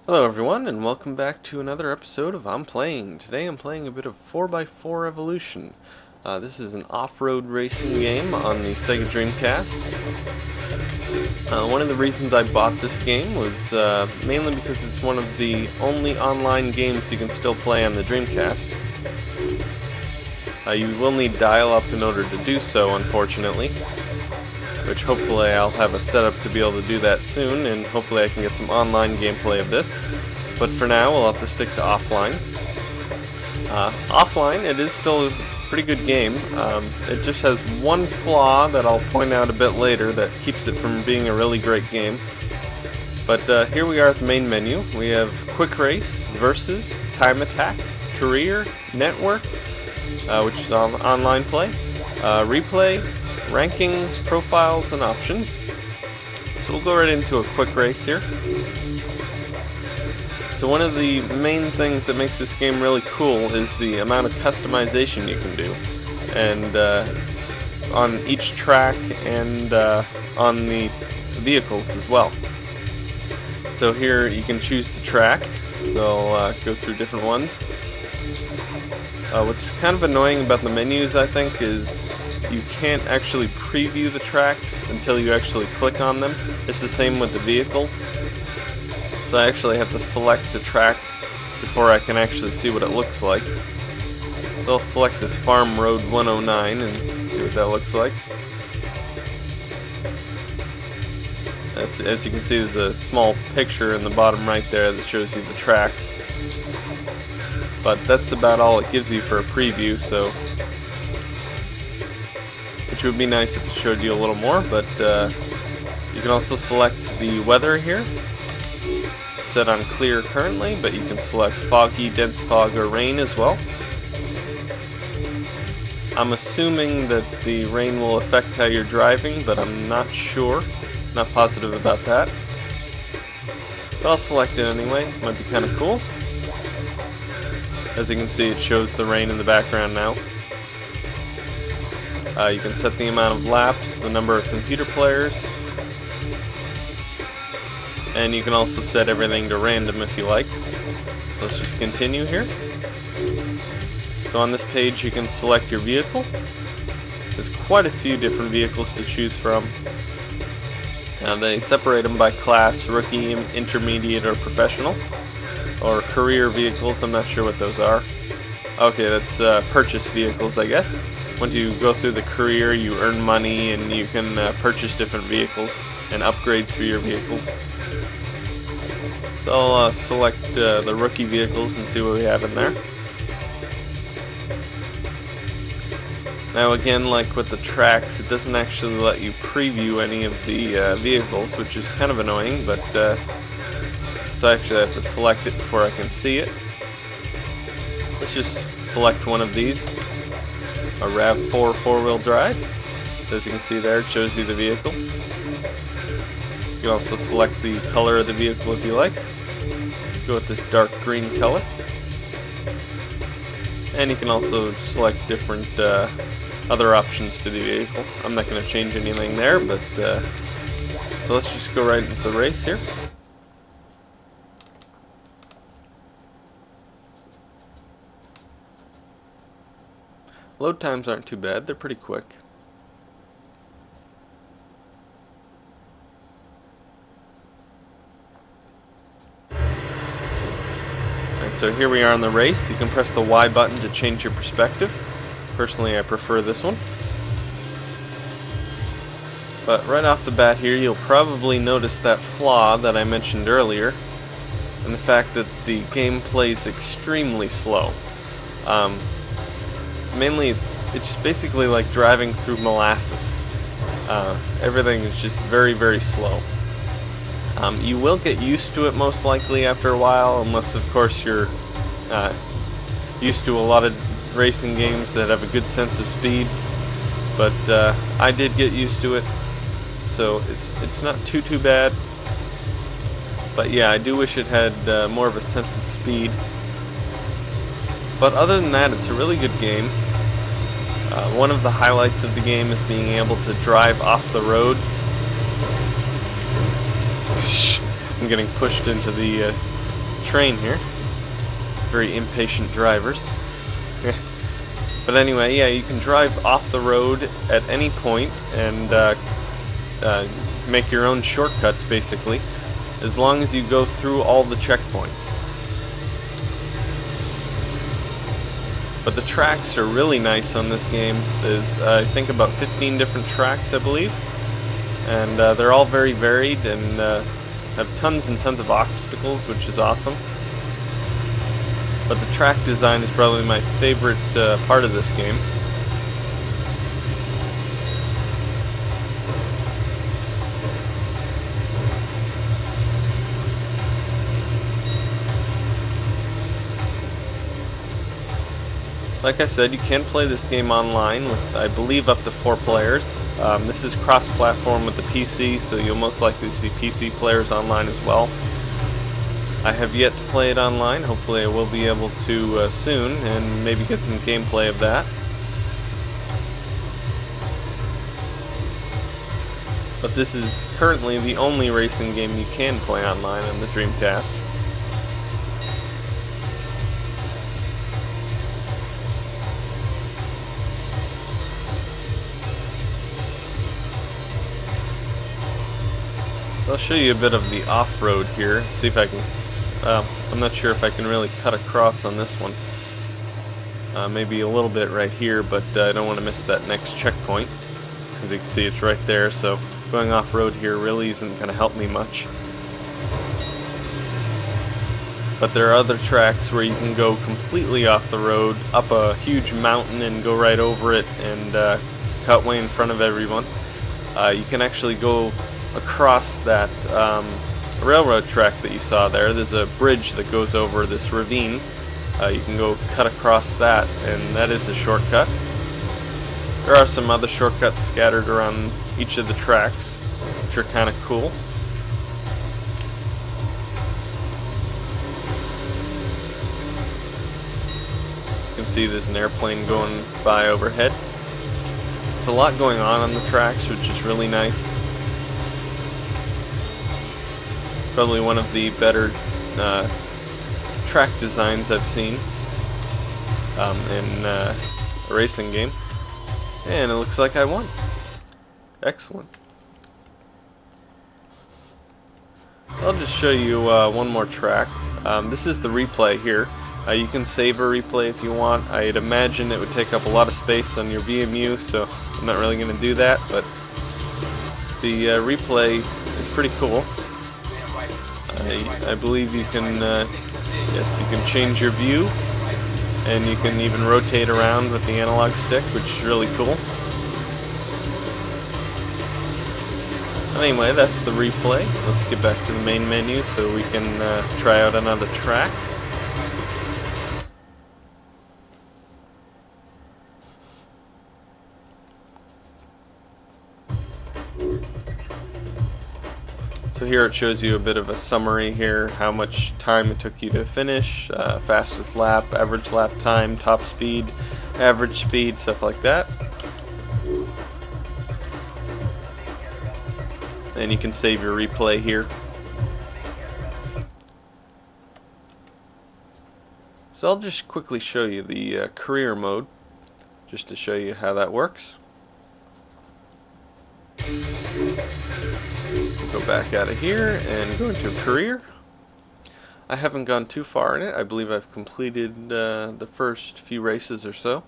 Hello everyone, and welcome back to another episode of I'm Playing. Today I'm playing a bit of 4x4 Evolution. This is an off-road racing game on the Sega Dreamcast. One of the reasons I bought this game was mainly because it's one of the only online games you can still play on the Dreamcast. You will need dial-up in order to do so, unfortunately, which hopefully I'll have a setup to be able to do that soon, and hopefully I can get some online gameplay of this. But for now, we'll have to stick to offline. Offline, it is still a pretty good game. It just has one flaw that I'll point out a bit later that keeps it from being a really great game. But here we are at the main menu. We have Quick Race, Versus, Time Attack, Career, Network, which is online play, Replay, Rankings, Profiles, and Options. So we'll go right into a quick race here. So one of the main things that makes this game really cool is the amount of customization you can do, and on each track and on the vehicles as well. So here you can choose the track, so I'll go through different ones. What's kind of annoying about the menus, I think, is you can't actually preview the tracks until you actually click on them. It's the same with the vehicles. So I actually have to select a track before I can actually see what it looks like. So I'll select this Farm Road 109 and see what that looks like. As you can see, there's a small picture in the bottom right there that shows you the track. But that's about all it gives you for a preview, so which would be nice if it showed you a little more. But you can also select the weather here. It's set on clear currently, but you can select foggy, dense fog, or rain as well. I'm assuming that the rain will affect how you're driving, but I'm not sure. Not positive about that. But I'll select it anyway. Might be kind of cool. As you can see, it shows the rain in the background now. You can set the amount of laps, the number of computer players, and you can also set everything to random if you like. Let's just continue here. So on this page you can select your vehicle. There's quite a few different vehicles to choose from. They separate them by class: rookie, intermediate, or professional, or career vehicles. I'm not sure what those are. Okay, that's purchase vehicles, I guess. Once you go through the career, you earn money and you can purchase different vehicles and upgrades for your vehicles. So I'll select the rookie vehicles and see what we have in there. Now again, like with the tracks, it doesn't actually let you preview any of the vehicles, which is kind of annoying, but so I actually have to select it before I can see it. Let's just select one of these. A RAV4 four-wheel drive. As you can see there, it shows you the vehicle. You can also select the color of the vehicle if you like. Go with this dark green color. And you can also select different other options for the vehicle. I'm not going to change anything there, but so let's just go right into the race here. Load times aren't too bad, they're pretty quick. Alright, so here we are on the race. You can press the Y button to change your perspective. Personally, I prefer this one. But right off the bat here, you'll probably notice that flaw that I mentioned earlier, and the fact that the game plays extremely slow. Mainly it's basically like driving through molasses. Everything is just very, very slow. You will get used to it most likely after a while, unless of course you're used to a lot of racing games that have a good sense of speed. But I did get used to it, so it's not too bad. But yeah, I do wish it had more of a sense of speed. But other than that, it's a really good game. One of the highlights of the game is being able to drive off the road. I'm getting pushed into the train here. Very impatient drivers. But anyway, yeah, you can drive off the road at any point and make your own shortcuts, basically, as long as you go through all the checkpoints. But the tracks are really nice on this game. There's, I think, about 15 different tracks, I believe. And they're all very varied and have tons and tons of obstacles, which is awesome. But the track design is probably my favorite part of this game. Like I said, you can play this game online with, I believe, up to 4 players. This is cross-platform with the PC, so you'll most likely see PC players online as well. I have yet to play it online. Hopefully I will be able to soon, and maybe get some gameplay of that. But this is currently the only racing game you can play online on the Dreamcast. I'll show you a bit of the off-road here, see if I can, I'm not sure if I can really cut across on this one. Maybe a little bit right here, but I don't want to miss that next checkpoint. As you can see, it's right there, so going off-road here really isn't going to help me much. But there are other tracks where you can go completely off the road, up a huge mountain and go right over it and cut way in front of everyone. You can actually go across that railroad track that you saw there. There's a bridge that goes over this ravine. You can go cut across that, and that is a shortcut. There are some other shortcuts scattered around each of the tracks, which are kind of cool. You can see there's an airplane going by overhead. There's a lot going on the tracks, which is really nice. Probably one of the better track designs I've seen in a racing game. And it looks like I won. Excellent. So I'll just show you one more track. This is the replay here. You can save a replay if you want. I'd imagine it would take up a lot of space on your VMU, so I'm not really going to do that, but the replay is pretty cool. I believe you can, yes, you can change your view, and you can even rotate around with the analog stick, which is really cool. Anyway, that's the replay. Let's get back to the main menu so we can try out another track. So here it shows you a bit of a summary here, how much time it took you to finish, fastest lap, average lap time, top speed, average speed, stuff like that. And you can save your replay here. So I'll just quickly show you the career mode, just to show you how that works. Go back out of here and go into career. I haven't gone too far in it. I believe I've completed the first few races or so.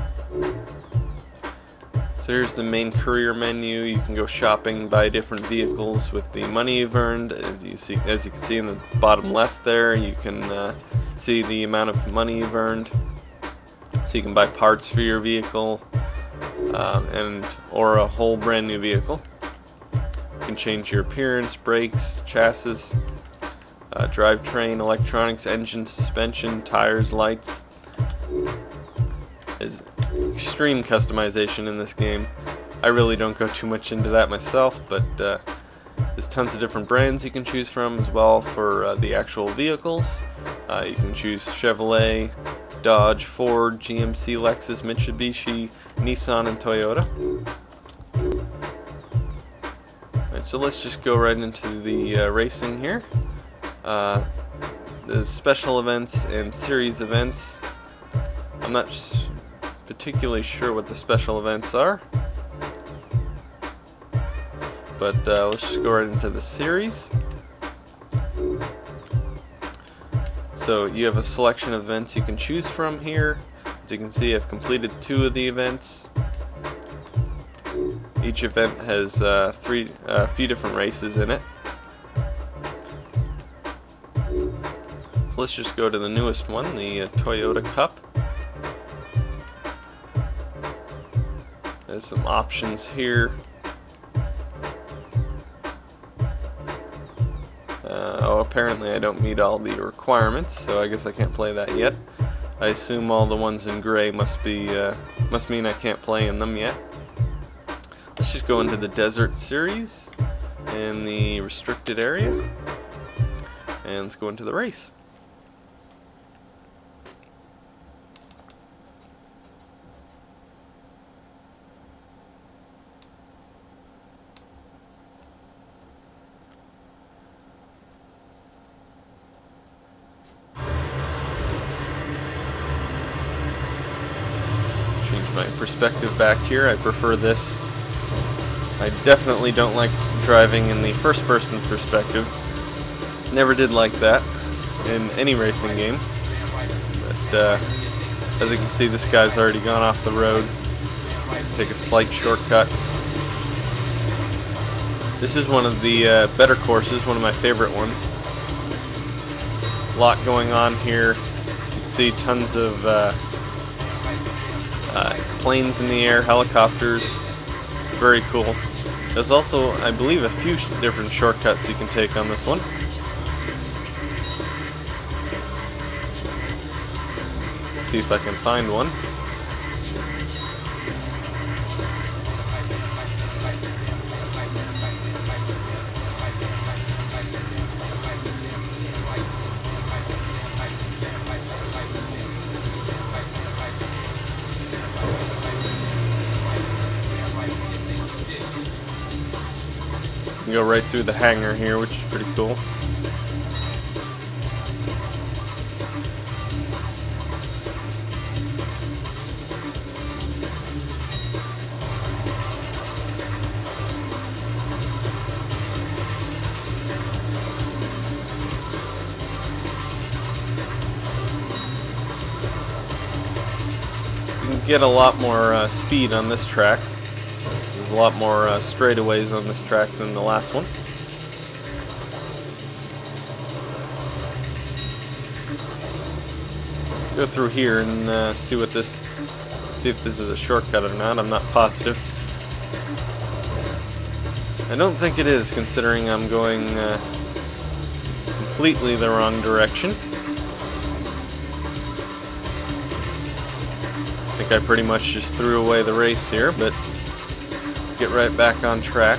So here's the main career menu. You can go shopping, buy different vehicles with the money you've earned. As you can see in the bottom left there, you can see the amount of money you've earned. So you can buy parts for your vehicle. Or a whole brand new vehicle. You can change your appearance, brakes, chassis, drivetrain, electronics, engine, suspension, tires, lights. There's extreme customization in this game. I really don't go too much into that myself, but there's tons of different brands you can choose from as well for the actual vehicles. You can choose Chevrolet, Dodge, Ford, GMC, Lexus, Mitsubishi, Nissan, and Toyota. Alright, so let's just go right into the racing here. The special events and series events. I'm not particularly sure what the special events are, but let's just go right into the series. So you have a selection of events you can choose from here. As you can see, I've completed 2 of the events. Each event has a few different races in it. Let's just go to the newest one, the Toyota Cup. There's some options here. Oh, apparently I don't meet all the requirements, so I guess I can't play that yet. I assume all the ones in gray must mean I can't play in them yet. Let's just go into the Desert Series in the restricted area, and let's go into the race. Change my perspective back here. I prefer this. I definitely don't like driving in the first-person perspective. Never did like that in any racing game. But as you can see, this guy's already gone off the road. Take a slight shortcut. This is one of the better courses, one of my favorite ones. A lot going on here. As you can see, tons of planes in the air, helicopters. Very cool. There's also, I believe, a few different shortcuts you can take on this one. See if I can find one. You can go right through the hangar here, which is pretty cool. You can get a lot more speed on this track. There's a lot more straightaways on this track than the last one. Go through here and see if this is a shortcut or not. I'm not positive. I don't think it is, considering I'm going completely the wrong direction. I think I pretty much just threw away the race here, but get right back on track.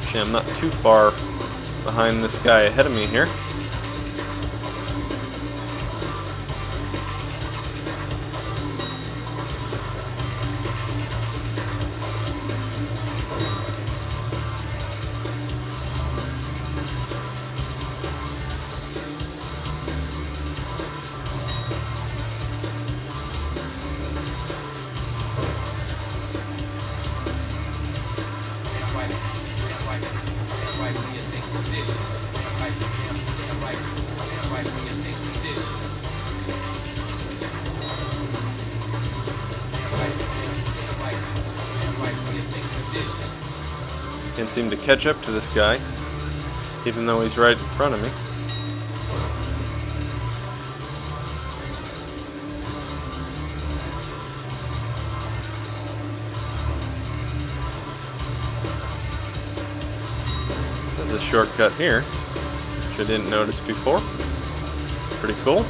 Actually, I'm not too far behind this guy ahead of me here. Can't seem to catch up to this guy, even though he's right in front of me. There's a shortcut here, which I didn't notice before. Pretty cool.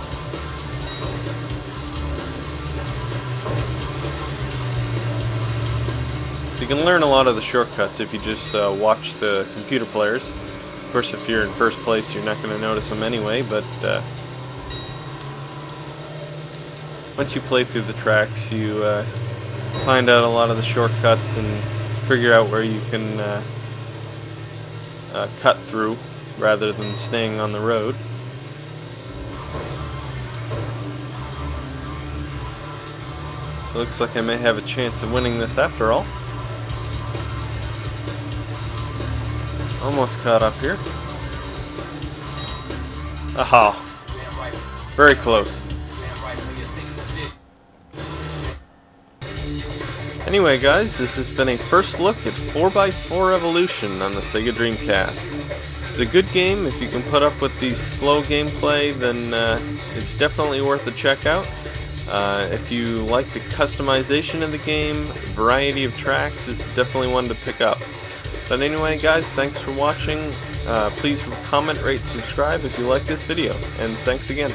You can learn a lot of the shortcuts if you just watch the computer players. Of course, if you're in first place, you're not going to notice them anyway, but once you play through the tracks, you find out a lot of the shortcuts and figure out where you can cut through rather than staying on the road. So it looks like I may have a chance of winning this after all. Almost caught up here. Aha! Very close. Anyway guys, this has been a first look at 4x4 Evolution on the Sega Dreamcast. It's a good game. If you can put up with the slow gameplay, then it's definitely worth a check out. If you like the customization of the game, variety of tracks, this is definitely one to pick up. But anyway guys, thanks for watching. Please comment, rate, subscribe if you like this video, and thanks again.